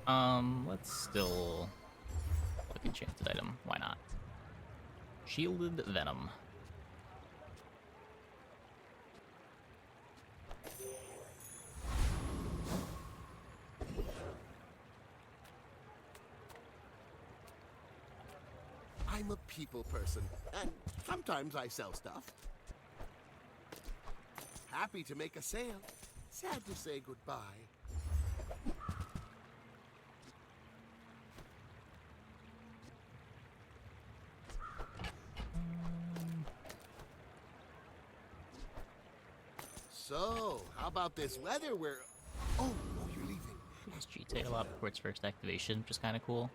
Let's still look enchanted item. Why not? Shielded Venom. I'm a people person, and sometimes I sell stuff. Happy to make a sale. Sad to say goodbye. So, how about this weather where... Oh, you're leaving. Just cheat a lot before its first activation, which is kind of cool.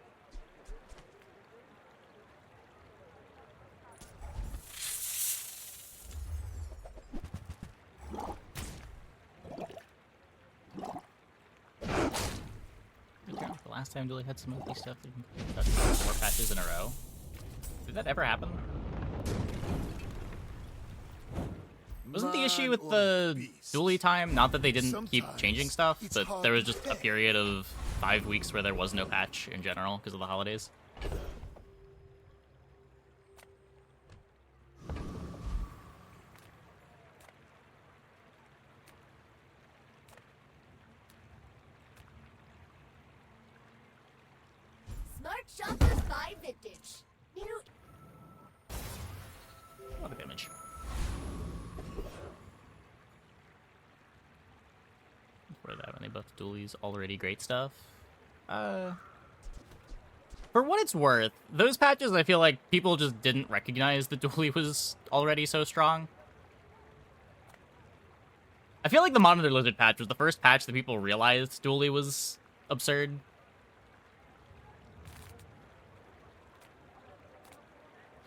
The last time Dually had some of these stuff, that's 4 patches in a row. Did that ever happen? Wasn't the issue with the Dually time not that they didn't keep changing stuff, but there was just a period of 5 weeks where there was no patch in general because of the holidays? Smart shoppers buy vintage. New. A lot of damage. For that, when they buffed Dually's already great stuff. For what it's worth, those patches I feel like people just didn't recognize that Dually was already so strong. I feel like the Monitor Lizard patch was the first patch that people realized Dually was absurd.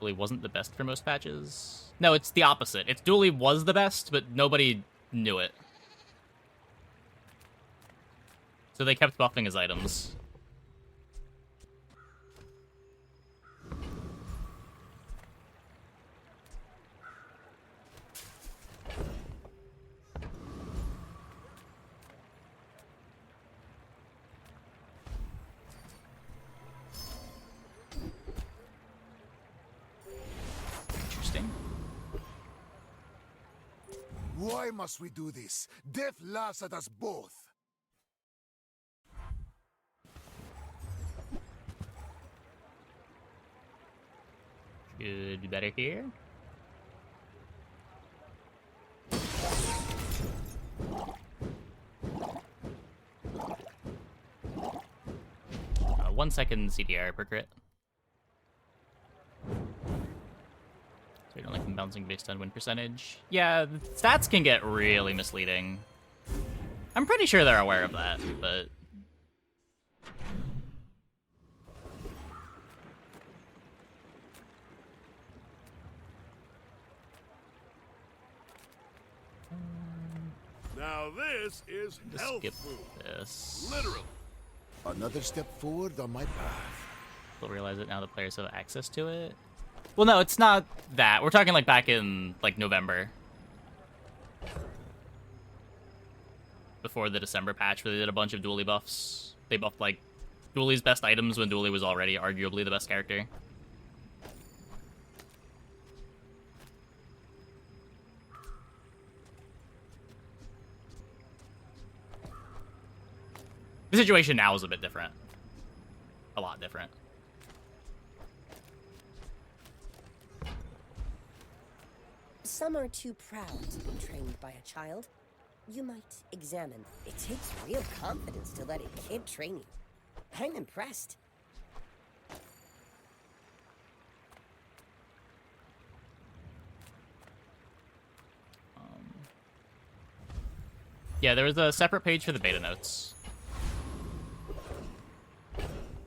Dually wasn't the best for most patches. No, it's the opposite. It's Dually was the best, but nobody knew it. So they kept buffing his items. Interesting. Why must we do this? Death laughs at us both. Should be better here. One second CDR per crit. So you don't like them bouncing based on win percentage. Yeah, the stats can get really misleading. I'm pretty sure they're aware of that, but... Now this is Just health skip food. this. Literally. Another step forward on my path. We'll realize that now the players have access to it. Well, no, it's not that. We're talking like back in like November. Before the December patch where they did a bunch of Dually buffs. They buffed like Dually's best items when Dually was already arguably the best character. The situation now is a bit different. A lot different. Some are too proud to be trained by a child. You might examine. It takes real confidence to let a kid train you. I'm impressed. Yeah, there was a separate page for the beta notes.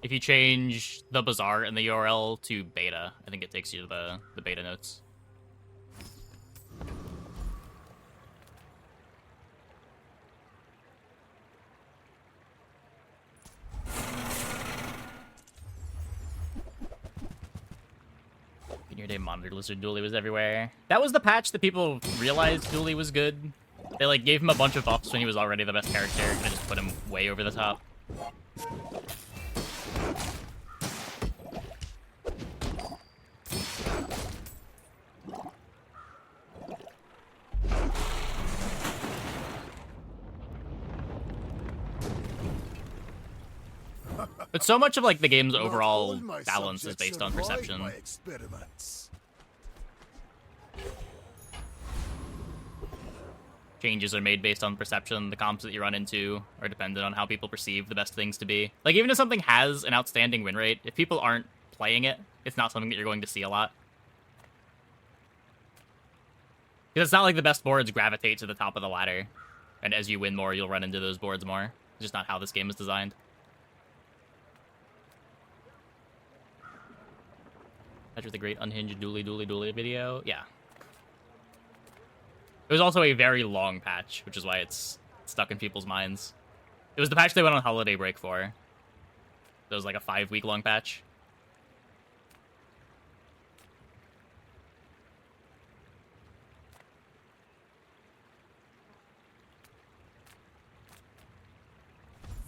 If you change the bazaar in the URL to beta, I think it takes you to the beta notes. In your day, Monitor Lizard Dually was everywhere. That was the patch that people realized Dually was good. They like gave him a bunch of buffs when he was already the best character and just put him way over the top. But so much of like the game's Not overall all my balance is subjects based on survive perception. my experiments. Changes are made based on perception. The comps that you run into are dependent on how people perceive the best things to be. Like, even if something has an outstanding win rate, if people aren't playing it, it's not something that you're going to see a lot. Because it's not like the best boards gravitate to the top of the ladder. And as you win more, you'll run into those boards more. It's just not how this game is designed. After the great unhinged dually video. Yeah. It was also a very long patch, which is why it's stuck in people's minds. It was the patch they went on holiday break for. It was like a 5-week long patch.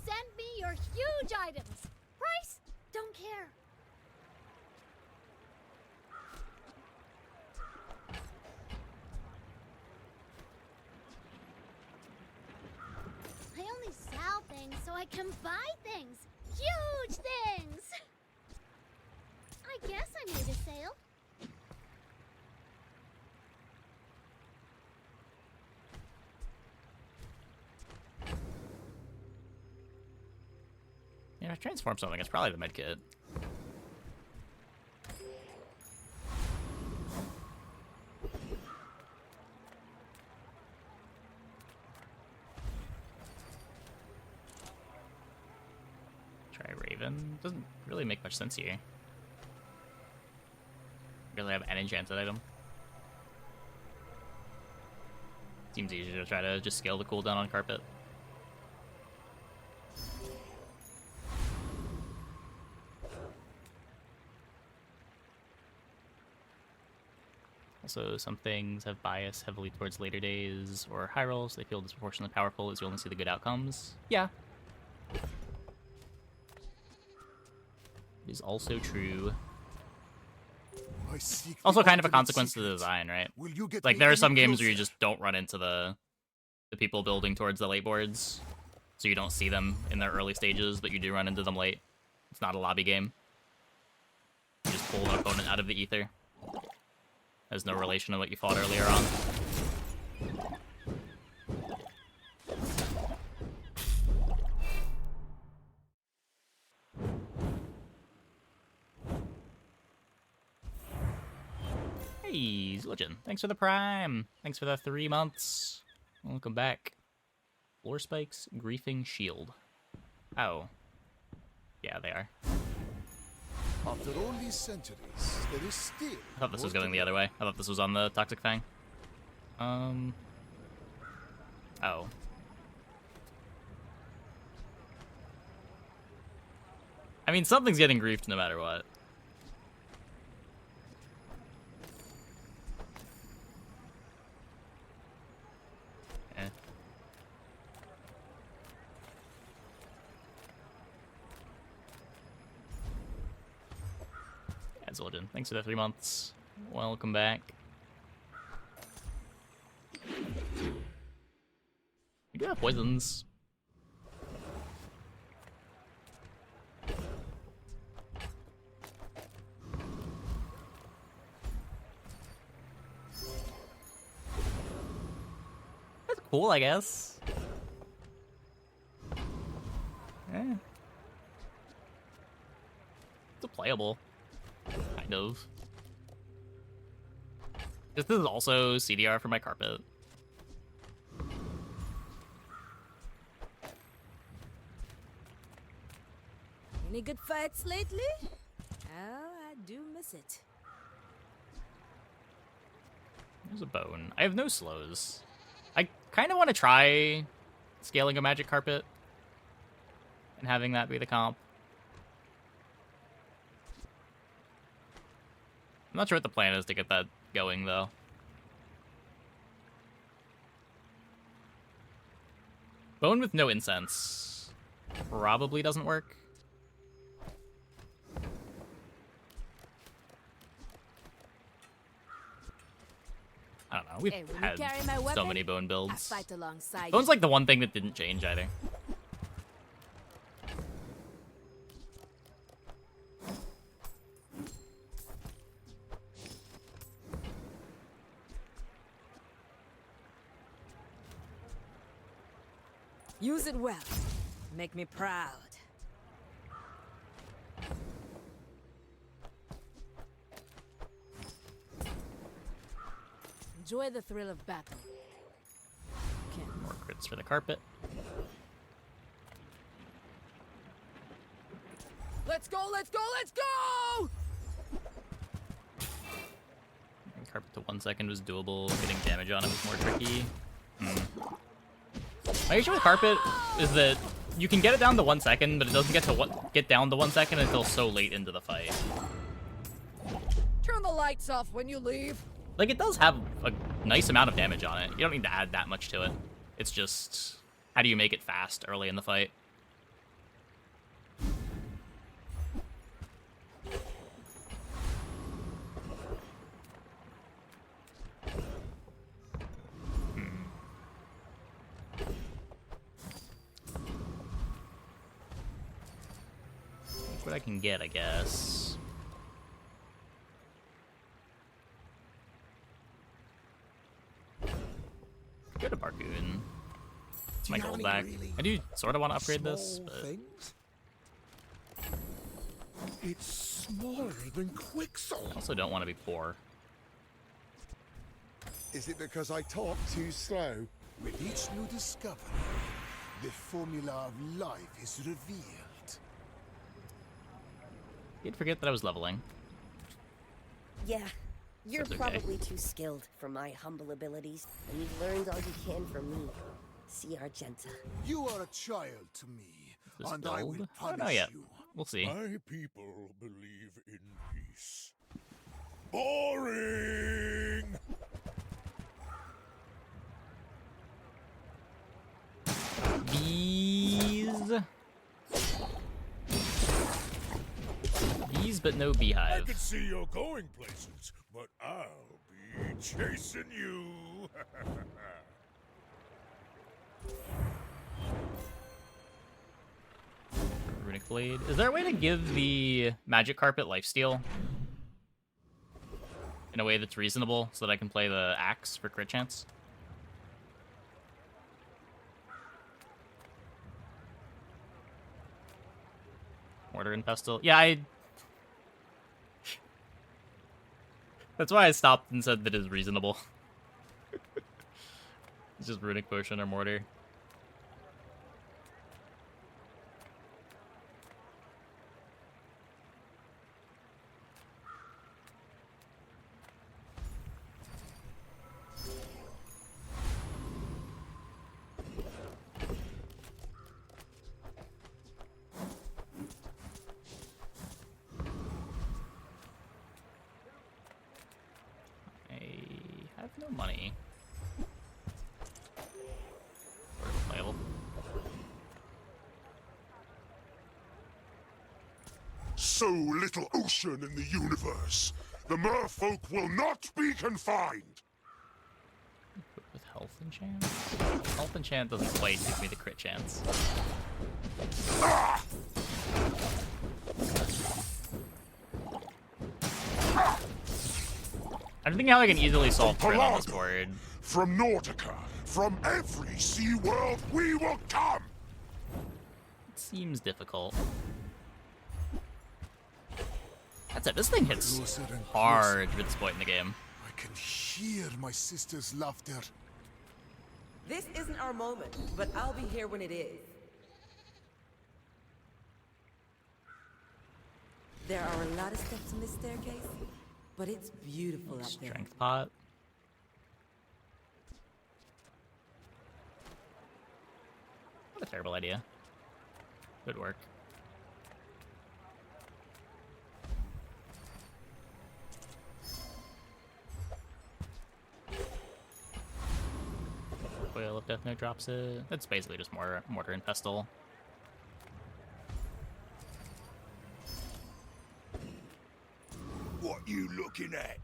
Send me your huge items. Price? Don't care. I only sell things so I can buy things. Huge things. I guess I made a sale. Yeah, if I transform something, it's probably the medkit. Try Raven. Doesn't really make much sense here. Really have an enchanted item. Seems easier to try to just scale the cooldown on carpet. Also, some things have bias heavily towards later days or high rolls. They feel disproportionately powerful as you only see the good outcomes. Yeah. It is also true. Also kind of a consequence to the design, right? Like, there are some games where you just don't run into the people building towards the late boards, so you don't see them in their early stages, but you do run into them late. It's not a lobby game. You just pull an opponent out of the ether. Has no relation to what you fought earlier on. Hey, Zilligen. Thanks for the prime. Thanks for the 3 months. Welcome back. Floor spikes, griefing shield. Oh. Yeah, they are. After all these centuries, there is still. I thought this was going the other way. I thought this was on the Toxic Fang. Oh. I mean, something's getting griefed no matter what. Eh. Yeah, Zildjian, thanks for the 3 months. Welcome back. We do have poisons. That's cool, I guess. Eh. It's playable. Kind of. This is also CDR for my carpet. Any good fights lately? Oh, I do miss it. There's a bone. I have no slows. I kind of want to try scaling a magic carpet and having that be the comp. I'm not sure what the plan is to get that going, though. Bone with no incense. probably doesn't work. I don't know. We've Hey, will you had carry my so weapon? many bone I builds. fight alongside Bone's you. like the one thing that didn't change either. Use it well. Make me proud. Enjoy the thrill of battle. Can't. More crits for the carpet. Let's go, let's go, let's go! Carpet to 1 second was doable. Getting damage on it was more tricky. My issue with carpet is that you can get it down to 1 second, but it doesn't get down to 1 second until so late into the fight. Turn the lights off when you leave. Like, it does have a nice amount of damage on it. You don't need to add that much to it. It's just, how do you make it fast early in the fight? That's what I can get, I guess. Go to Bargoon. It's my Do you have gold any back. really I do sort of want to upgrade this, small but things? It's smaller than Quicksilver. I also don't want to be poor. Is it because I talk too slow? With each new discovery, the formula of life is revealed. You'd forget that I was leveling. Yeah, you're That's okay. probably too skilled for my humble abilities, and you've learned all you can from me. See, Argenta. You are a child to me, This and I will build? I don't know punish yet. you. We'll see. My people believe in peace. Boring! Bees, but no I beehive. can see you're going places, but I'll be chasing you. Runic blade. Is there a way to give the magic carpet lifesteal in a way that's reasonable, so that I can play the axe for crit chance? Mortar and pestle. Yeah, that's why I stopped and said that is reasonable. It's just runic potion or mortar. I have no money. Playable. So little ocean in the universe. The merfolk will not be confined. With health enchant? Health enchant doesn't quite give me the crit chance. Ah! I'm thinking how I can easily solve crit on this Pelago, board. From Nautica, from every sea world, we will come. It seems difficult. That's it. This thing hits Closer and hard at this point in the game. I can hear my sister's laughter. This isn't our moment, but I'll be here when it is. There are a lot of steps in this staircase, but it's beautiful up there. Strength pot. Not a terrible idea. Good work. Coil of Death Note drops it. That's basically just mortar and pestle. you looking at?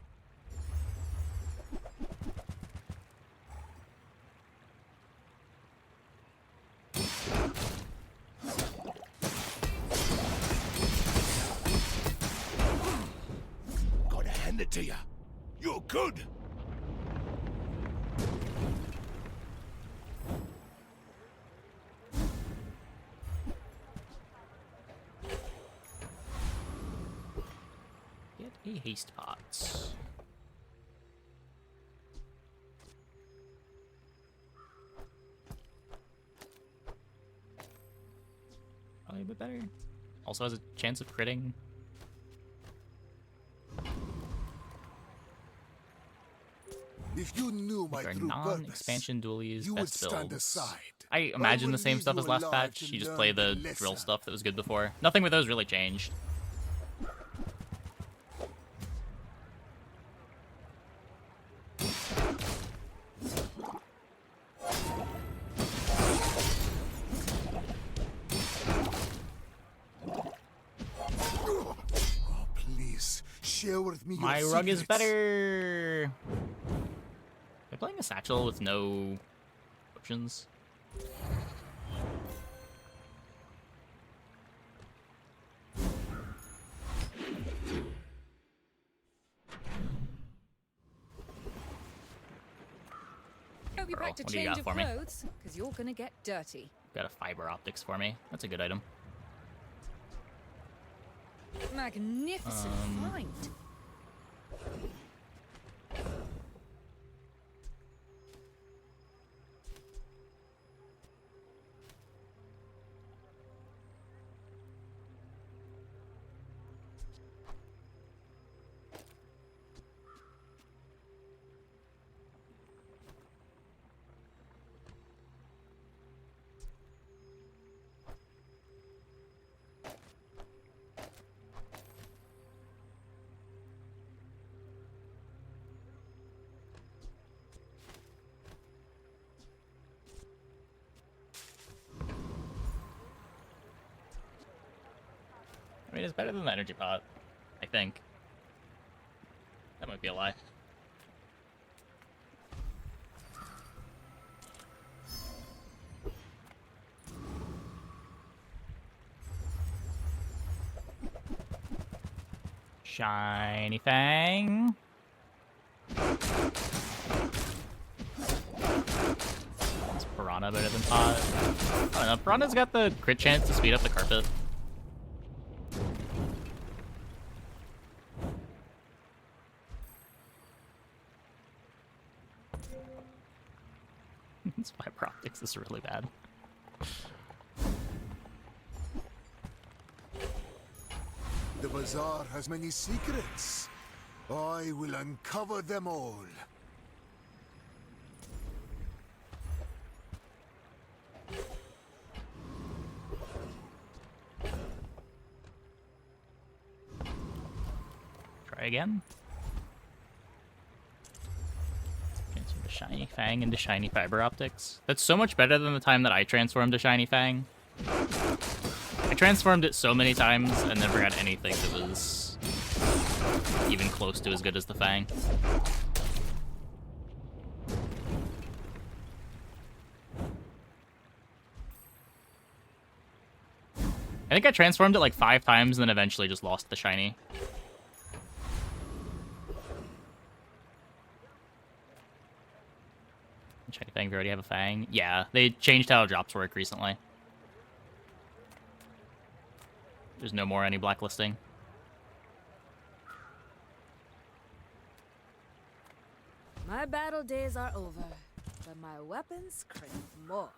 Gotta hand it to you. You're good. Get a haste pot. Probably a bit better. Also has a chance of critting. If you knew my Our true purpose, non-expansion dualies you would best stand builds. aside. I imagine will the same leave stuff you as last alive patch. to You just learn play the the drill lesson. stuff that was good before. Nothing with those really changed. Oh, please, share with me your My rug is secrets. better. Am I playing a satchel with no options? Hope you Girl, packed a what do you change got of for me? clothes, because you're gonna get dirty. Got a fiber optics for me. That's a good item. Magnificent find. I mean, it's better than the energy pot, I think. That might be a lie. Shiny Fang. Is Piranha better than Pot? I don't know. Piranha's got the crit chance to speed up the carpet. This fiber optics is really bad. The bazaar has many secrets. I will uncover them all. Try again. Transform the Shiny Fang into Shiny Fiber Optics. That's so much better than the time that I transformed to Shiny Fang. I transformed it so many times and never got anything that was even close to as good as the Fang. I think I transformed it like 5 times and then eventually just lost the Shiny. Shiny Fang, we already have a Fang. Yeah, they changed how drops work recently. There's no more any blacklisting. My battle days are over, but my weapons crave more.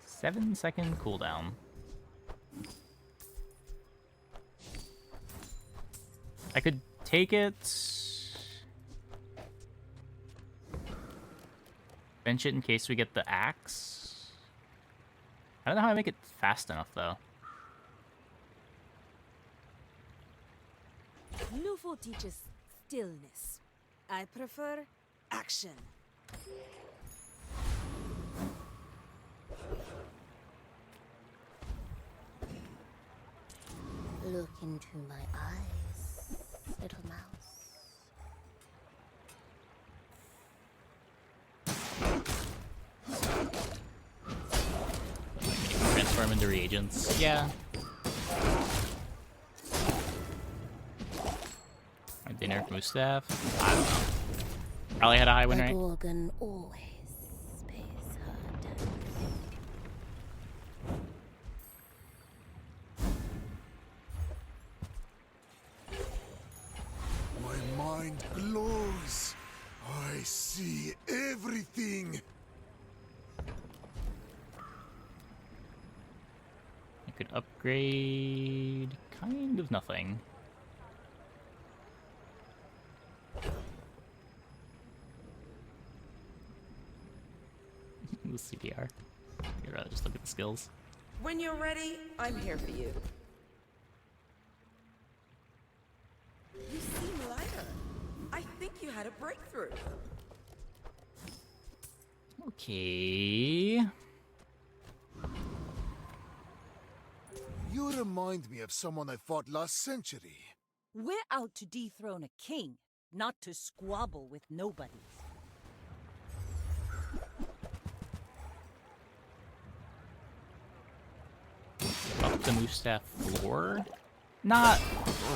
Seven-second cooldown. I could take it. Bench it in case we get the axe. I don't know how I make it fast enough, though. Nufo teaches stillness, I prefer action. Look into my eyes, little mouse. Transform into reagents. Yeah. My dinner from Mustaf. I don't know. Probably had a high win A rate. Gorgon always pays her debts. My mind glows. I see everything. I could upgrade kind of nothing. The CDR. You'd rather just look at the skills. When you're ready, I'm here for you. You seem lighter. I think you had a breakthrough. Okay. You remind me of someone I fought last century. We're out to dethrone a king, not to squabble with nobodies. Up the Mustaf floor? Not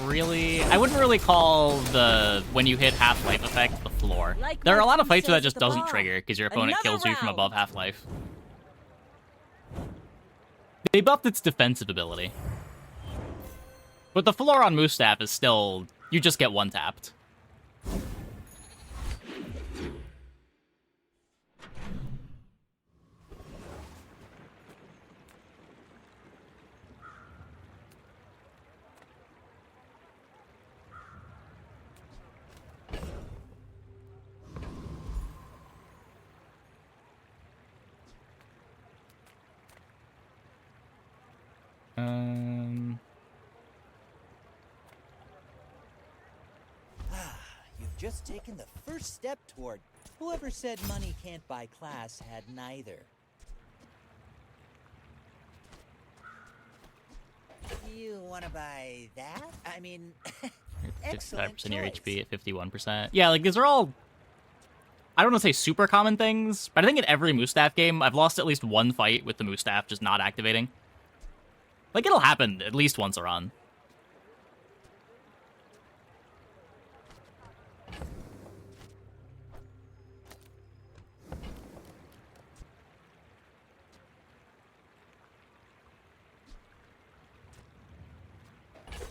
really. I wouldn't really call the when you hit half-life effect the floor. Like there are a my lot of friend fights where that says just at the doesn't bar. trigger because your opponent Another kills you from round. above half-life. They buffed its defensive ability. But the floor on Mustaf is still... You just get one-tapped. You've just taken the first step toward whoever said money can't buy class had neither. You want to buy that? I mean, excellent 55% your choice. HP at 51%. Yeah, like, these are all... I don't want to say super common things, but I think in every Mustaf game, I've lost at least one fight with the Mustaf just not activating. Like, it'll happen at least once a run.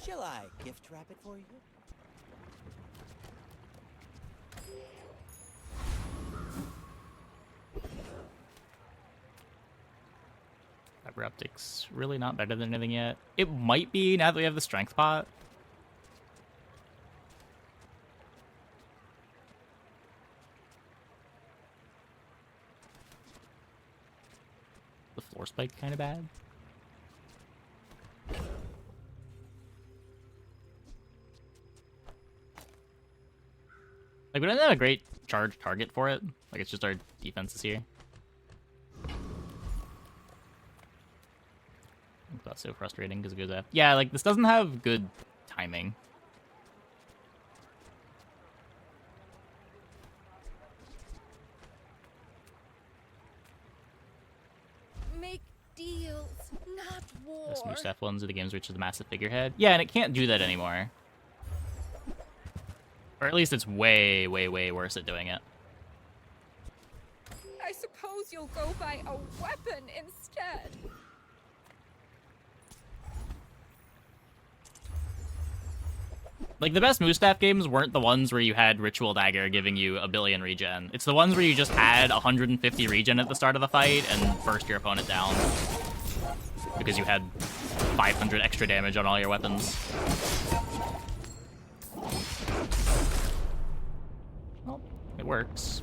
Shall I gift wrap it for you? Fiber optics really not better than anything yet. It might be now that we have the strength pot. The floor spike kind of bad. Like, we don't have a great charge target for it. Like, it's just our defenses here. That's so frustrating because it goes up. Yeah, like, this doesn't have good timing. Make deals, not war. This Mustaf ones are the games which is the massive figurehead. Yeah, and it can't do that anymore. Or at least it's way, way, way worse at doing it. I suppose you'll go buy a weapon instead. Like, the best Mustaf games weren't the ones where you had Ritual Dagger giving you a billion regen. It's the ones where you just had 150 regen at the start of the fight and burst your opponent down. Because you had 500 extra damage on all your weapons. Well, it works.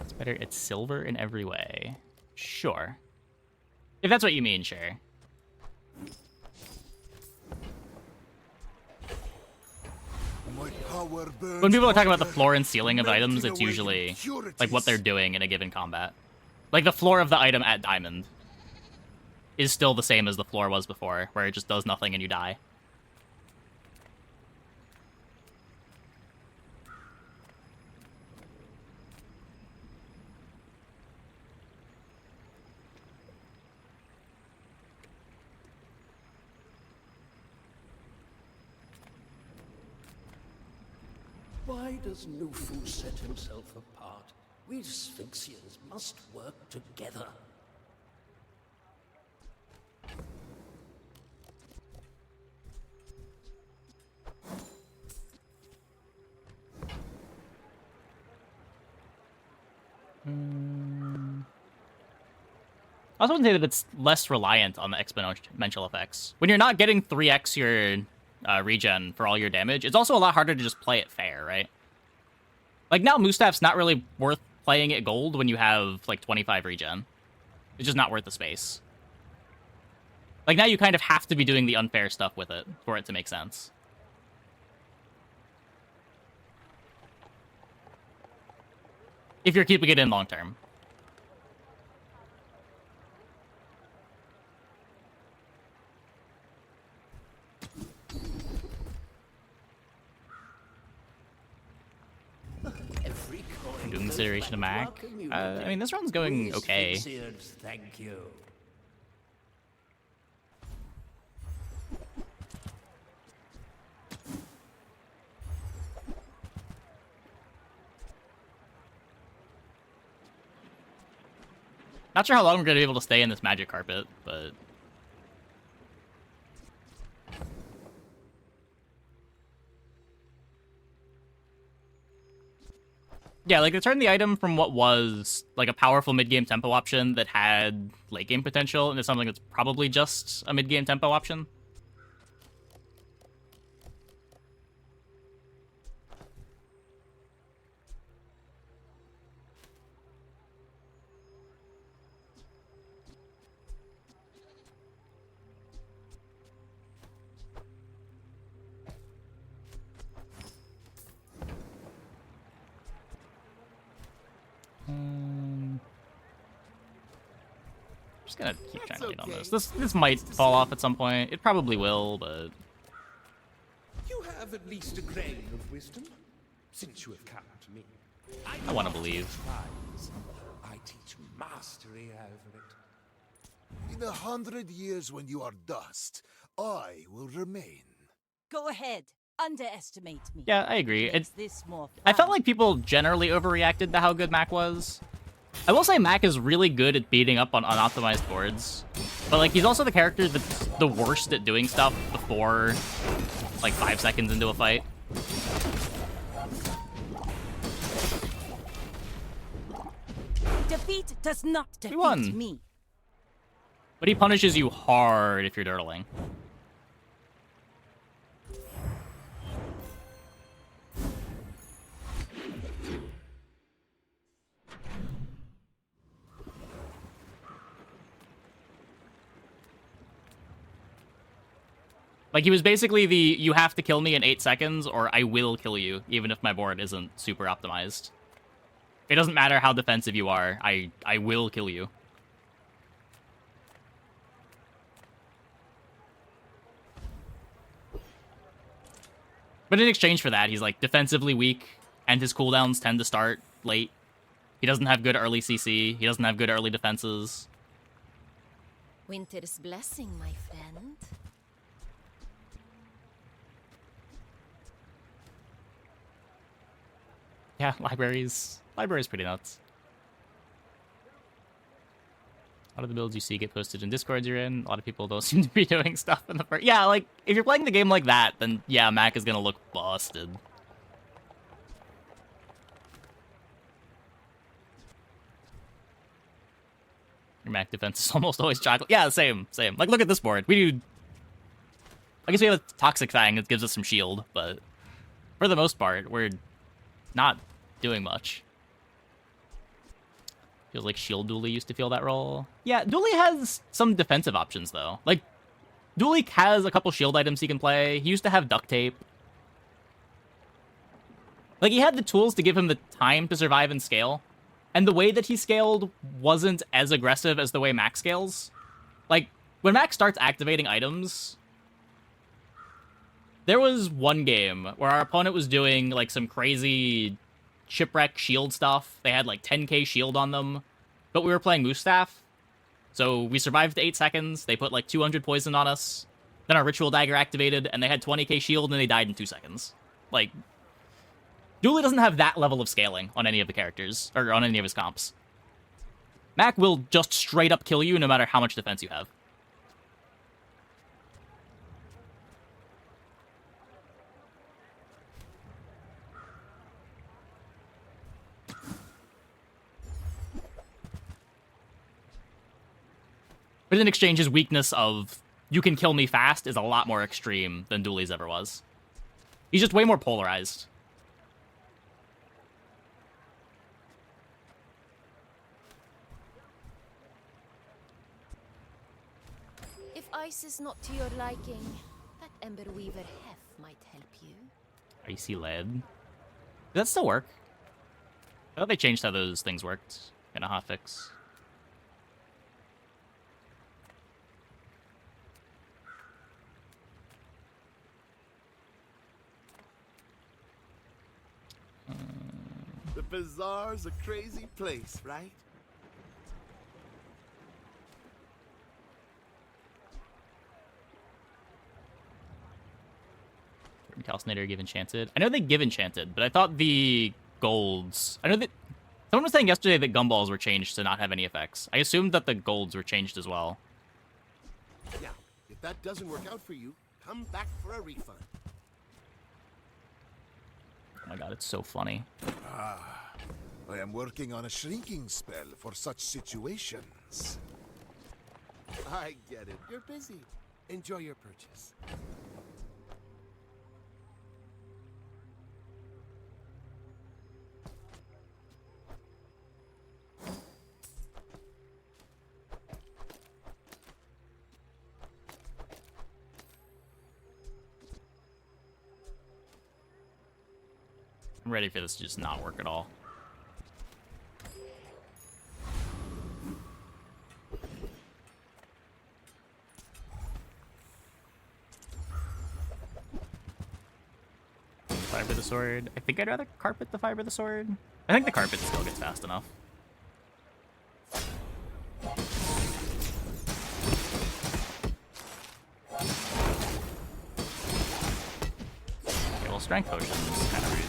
It's better. It's silver in every way. Sure. If that's what you mean, sure. When people are talking about the floor and ceiling of items, it's usually like what they're doing in a given combat. Like the floor of the item at Diamond is still the same as the floor was before, where it just does nothing and you die. Why does Nufu set himself apart? We Sphinxians must work together. I also want to say that it's less reliant on the exponential effects. When you're not getting 3x your regen for all your damage, it's also a lot harder to just play it fair, right? Like, now Mustaf's not really worth playing it gold when you have, like, 25 regen. It's just not worth the space. Like, now you kind of have to be doing the unfair stuff with it for it to make sense. If you're keeping it in long term. Doing consideration of Mac. I mean, this run's going okay. Thank you. Not sure how long we're going to be able to stay in this magic carpet, but... yeah, like, they turned the item from what was, like, a powerful mid-game tempo option that had late-game potential into something that's probably just a mid-game tempo option. Just gonna keep trying to lean on this. This might fall off at some point. It probably will, but... You have at least a grain of wisdom, since you have come to me. I want to believe. I teach mastery over it. In 100 years when you are dust, I will remain. Go ahead. Underestimate me. Yeah, I agree. Makes this more fun. I felt like people generally overreacted to how good Mac was. I will say Mac is really good at beating up on unoptimized boards. But, like, he's also the character that's the worst at doing stuff before, like, 5 seconds into a fight. Defeat does not He defeat won. me. But he punishes you hard if you're dirtling. Like, he was basically the, you have to kill me in 8 seconds, or I will kill you, even if my board isn't super optimized. It doesn't matter how defensive you are, I will kill you. But in exchange for that, he's, like, defensively weak, and his cooldowns tend to start late. He doesn't have good early CC, he doesn't have good early defenses. Winter's blessing, my friend. Yeah, libraries pretty nuts. A lot of the builds you see get posted in Discords you're in. A lot of people don't seem to be doing stuff in the first... yeah, like, if you're playing the game like that, then yeah, Mac is gonna look busted. Your Mac defense is almost always chocolate. Yeah, same. Like, look at this board. We do... I guess we have a Toxic Fang that gives us some shield, but for the most part, we're not doing much. Feels like Shield Dooley used to feel that role. Yeah, Dooley has some defensive options, though. Like, Dooley has a couple shield items he can play. He used to have duct tape. Like, he had the tools to give him the time to survive and scale. And the way that he scaled wasn't as aggressive as the way Max scales. Like, when Max starts activating items... There was one game where our opponent was doing, like, some crazy shipwreck shield stuff. They had, like, 10k shield on them. But we were playing Mustaf. So we survived 8 seconds. They put, like, 200 poison on us. Then our Ritual Dagger activated, and they had 20k shield, and they died in 2 seconds. Like... Dooley doesn't have that level of scaling on any of the characters, or on any of his comps. Mac will just straight up kill you no matter how much defense you have. But in exchange, his weakness of, you can kill me fast, is a lot more extreme than Dooley's ever was. He's just way more polarized. If ice is not to your liking, that Ember Weaver hef might help you. Icy lead. Does that still work? I thought they changed how those things worked in a hotfix. The bazaar's a crazy place, right? Calcinator give enchanted. I know they give enchanted, but I thought the golds... I know that... Someone was saying yesterday that gumballs were changed to not have any effects. I assumed that the golds were changed as well. Now, if that doesn't work out for you, come back for a refund. Oh my god, it's so funny. Ah, I am working on a shrinking spell for such situations. I get it. You're busy. Enjoy your purchase. I'm ready for this to just not work at all. Fiber the sword. I think I'd rather carpet the fiber the sword. I think the carpet still gets fast enough. Okay, well, strength potion is kind of rude.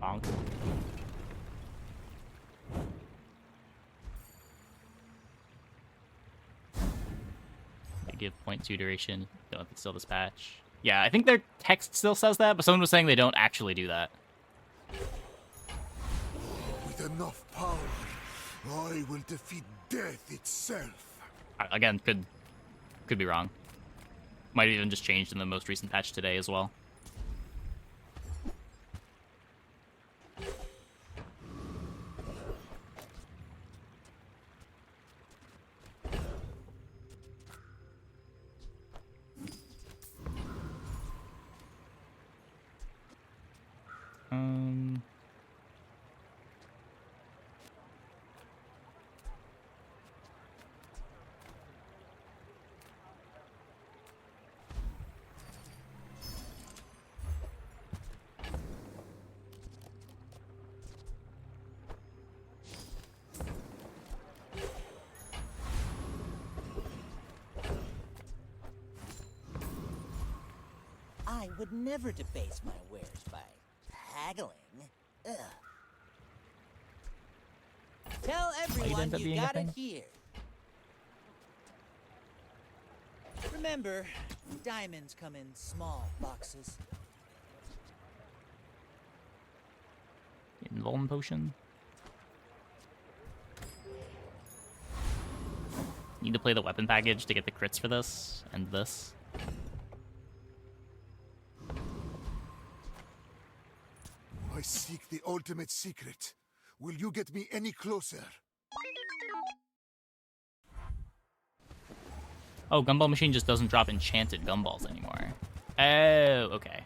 Bonk. They give 0.2 duration. Don't know if it's still this patch. Yeah, I think their text still says that, but someone was saying they don't actually do that. With enough power, I will defeat death itself. Again, could be wrong. Might have even just changed in the most recent patch today as well. I would never debase my wares by haggling. Ugh. Tell everyone you got it here. Remember, diamonds come in small boxes. Invuln potion. Need to play the weapon package to get the crits for this and this. I seek the ultimate secret. Will you get me any closer? Oh, Gumball Machine just doesn't drop enchanted gumballs anymore. Oh, okay.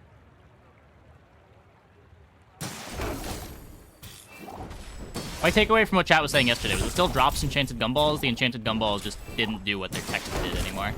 My takeaway from what chat was saying yesterday was it still drops enchanted gumballs. The enchanted gumballs just didn't do what their text did anymore.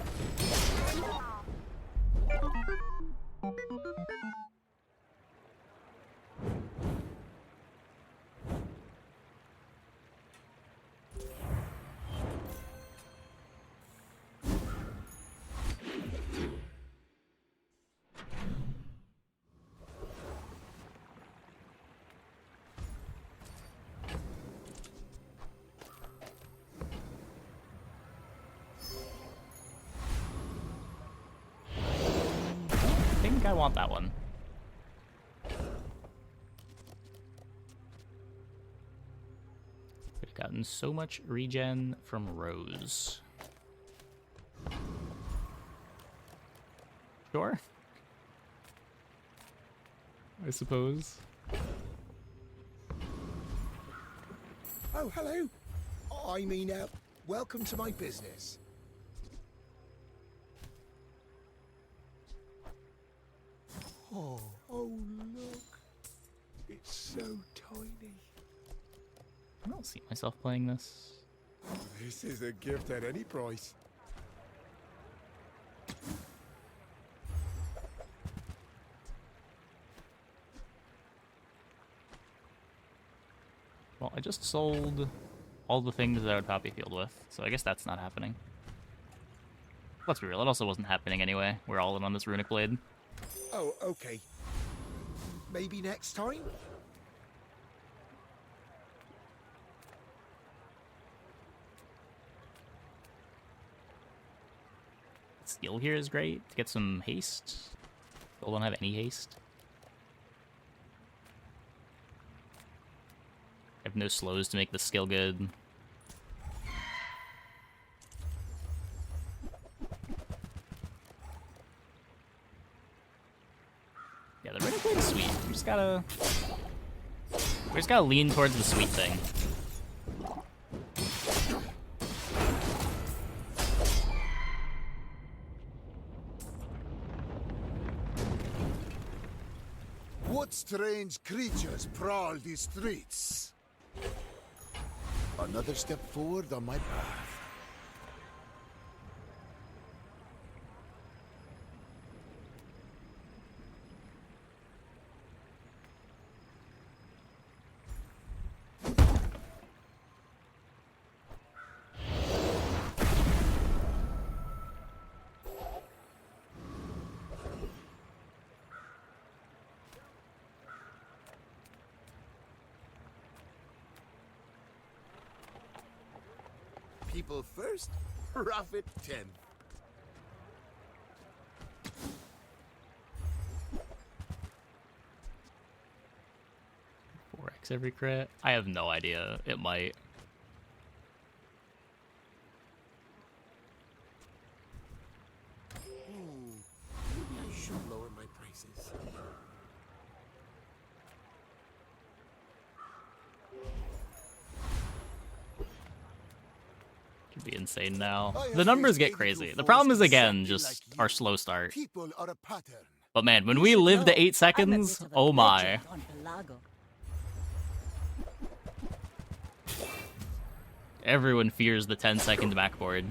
I think I want that one. Could have gotten so much regen from Rose. Sure. I suppose. Oh, hello. I mean, welcome to my business. Oh, look. It's so tiny. I don't see myself playing this. This is a gift at any price. Well, I just sold all the things that I would poppy field with, so I guess that's not happening. Let's be real, it also wasn't happening anyway. We're all in on this runic blade. Oh, okay. Maybe next time? Skill here is great to get some haste. Still don't have any haste. I have no slows to make the skill good. Yeah, the runic blade is sweet. We just gotta lean towards the sweet thing. What strange creatures prowl these streets? Another step forward on my path. People first, profit 10th. 4x every crit? I have no idea. It might. Maybe I should lower my prices. Could be insane now. The numbers get crazy. The problem is, again, just our slow start. People are a pattern. But man, when we live to 8 seconds, oh my. Everyone fears the 10-second backboard.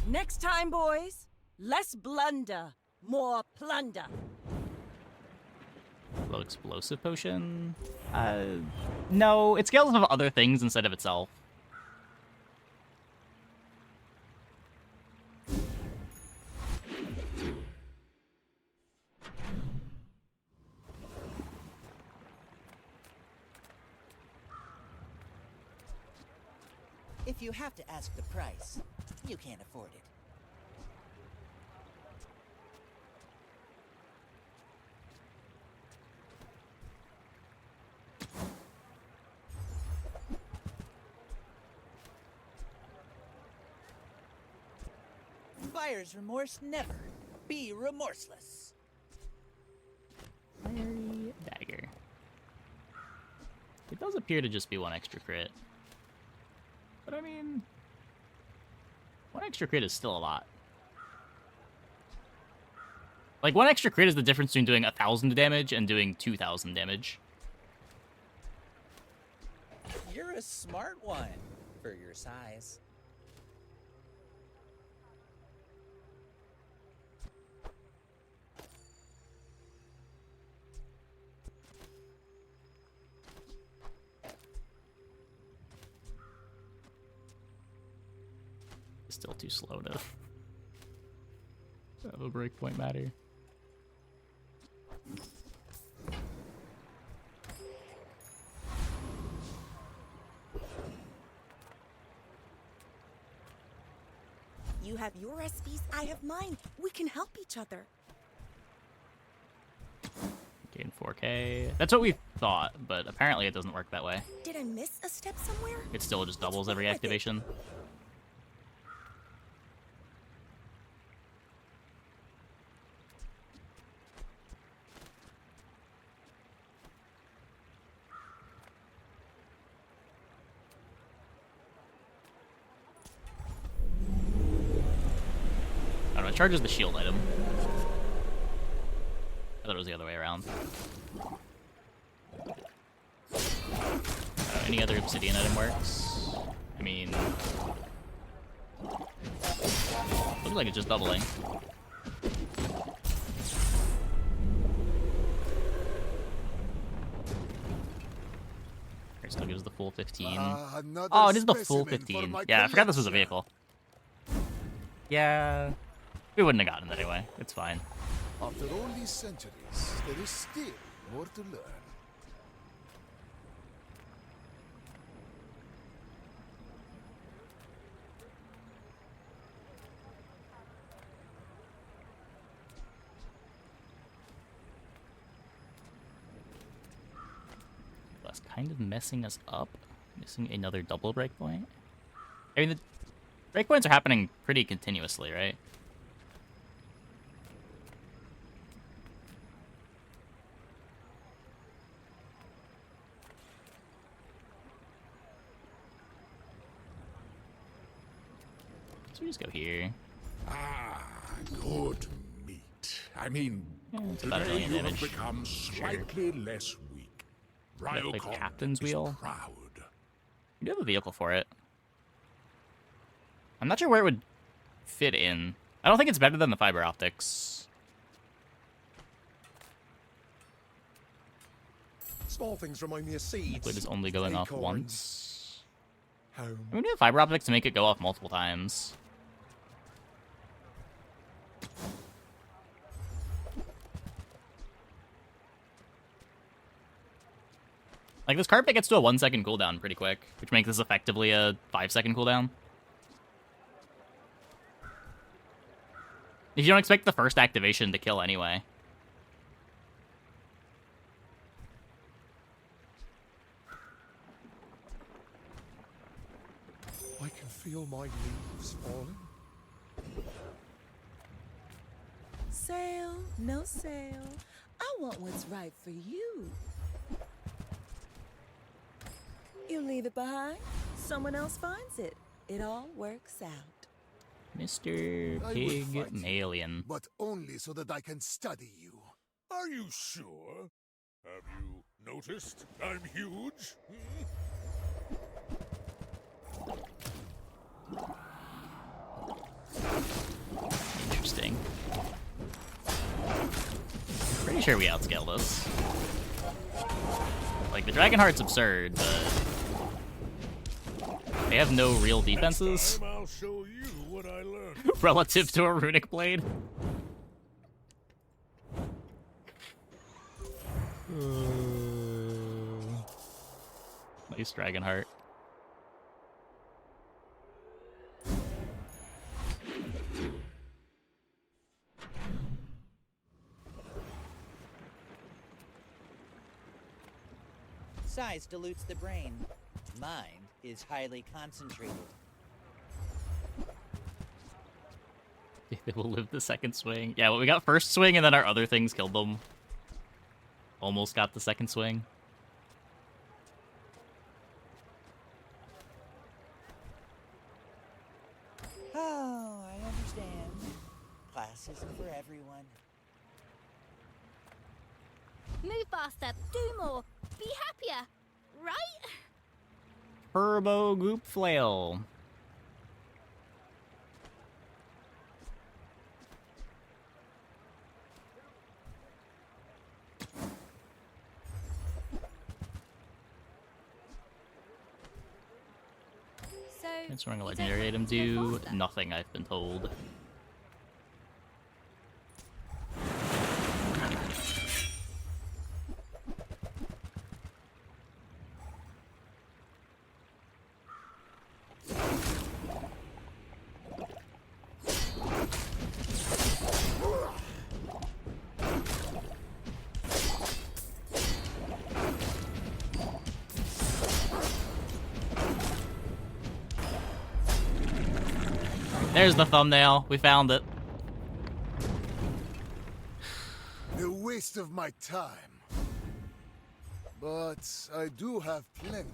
Next time, boys, less blunder, more plunder. Low explosive potion? No, it scales of other things instead of itself. If you have to ask the price, you can't afford it. Buyer's remorse never. Be remorseless. Fiery dagger. It does appear to just be one extra crit. But I mean, one extra crit is still a lot. Like, one extra crit is the difference between doing 1,000 damage and doing 2,000 damage. You're a smart one for your size. Still too slow to have a breakpoint matter. You have your recipes, I have mine. We can help each other. Gain 4K. That's what we thought, but apparently it doesn't work that way. Did I miss a step somewhere? It still just doubles every activation. I don't know, it charges the shield item. I thought it was the other way around. Any other obsidian item works? I mean, looks like it's just doubling. It still gives the full 15. Oh, it is the full 15. Yeah, I forgot this was a vehicle. Yeah, we wouldn't have gotten it anyway. It's fine. After all these centuries, there is still more to learn. That's kind of messing us up. Missing another double breakpoint. I mean, the breakpoints are happening pretty continuously, right? So we just go here. Ah, good meat. I mean, it's about a today million you have damage. become slightly less weak. Play Ryokon Captain's is Wheel. proud. We do have a vehicle for it. I'm not sure where it would fit in. I don't think it's better than the fiber optics. Small things remind me of seeds. It is only going off acorns, once. home. We need a fiber optics to make it go off multiple times. Like, this carpet gets to a 1 second cooldown pretty quick, which makes this effectively a 5 second cooldown. If you don't expect the first activation to kill anyway. I can feel my leaves falling. Sale, no sale. I want what's right for you. You leave it behind, someone else finds it. It all works out. Mr. I would Pig fight you, Malian. but only so that I can study you. Are you sure? Have you noticed I'm huge? Interesting. Pretty sure we outscale this. Like, the Dragonheart's absurd, but they have no real defenses I'll show you what I learned. relative to a runic blade. Nice Dragonheart. Size dilutes the brain. Mind is highly concentrated. They will live the second swing. Yeah, well, we got first swing and then our other things killed them. Almost got the second swing. Oh, I understand. Class isn't for everyone. Move faster, do more, be happier, right? Turbo Goop Flail. So, Transferring a legendary item do nothing, I've been told. There's the thumbnail. We found it. A waste of my time. But I do have plenty.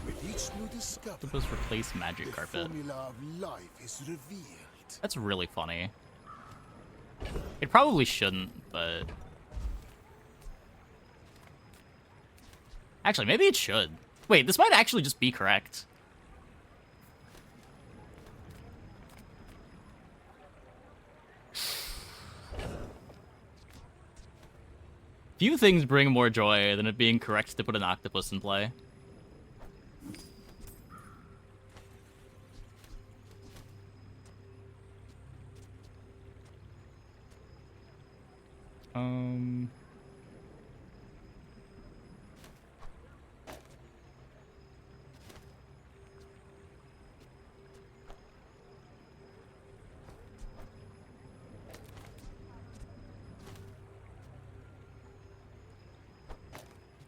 With each new discovery, Octopus replace magic carpet. the formula of life is revealed. That's really funny. It probably shouldn't, but... Actually, maybe it should. Wait, this might actually just be correct. Few things bring more joy than it being correct to put an octopus in play.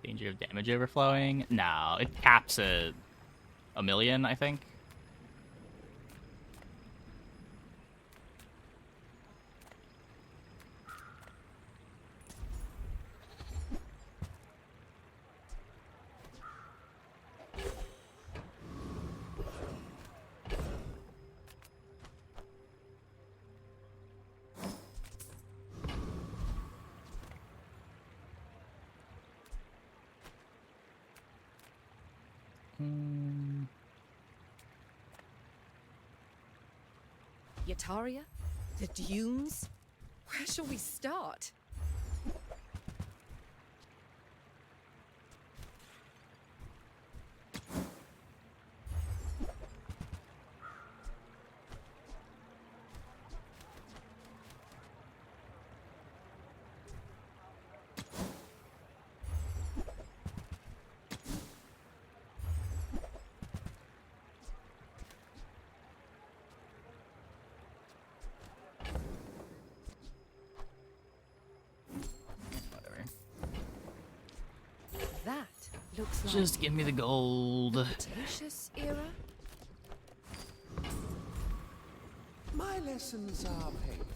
Danger of damage overflowing? No, it caps at 1,000,000, I think. Yataria? The dunes? Where shall we start? That looks like Just give me the gold. Cretaceous era. My lessons are painful.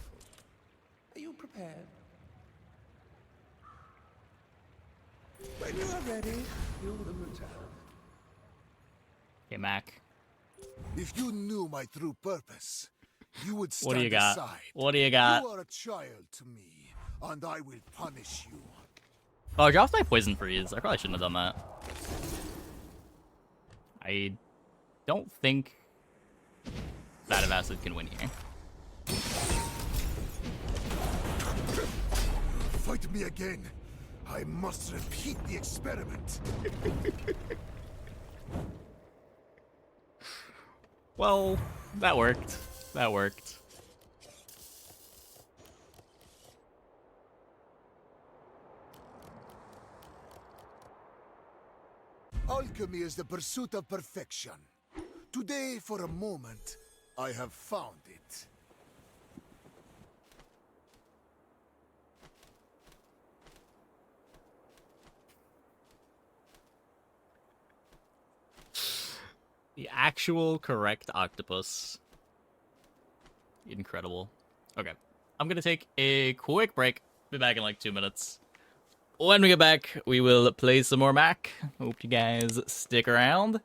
Are you prepared? When you are ready, you will return. Okay, Mac. If you knew my true purpose, you would stand What do you got? aside. What do you got? You are a child to me, and I will punish you. Oh, I dropped my poison freeze. I probably shouldn't have done that. I don't think Vat of Acid can win here. Fight me again. I must repeat the experiment. Well, that worked. That worked. Alchemy is the pursuit of perfection. Today, for a moment, I have found it. The actual correct octopus. Incredible. Okay. I'm gonna take a quick break. Be back in like 2 minutes. When we get back, we will play some more Mac. Hope you guys stick around.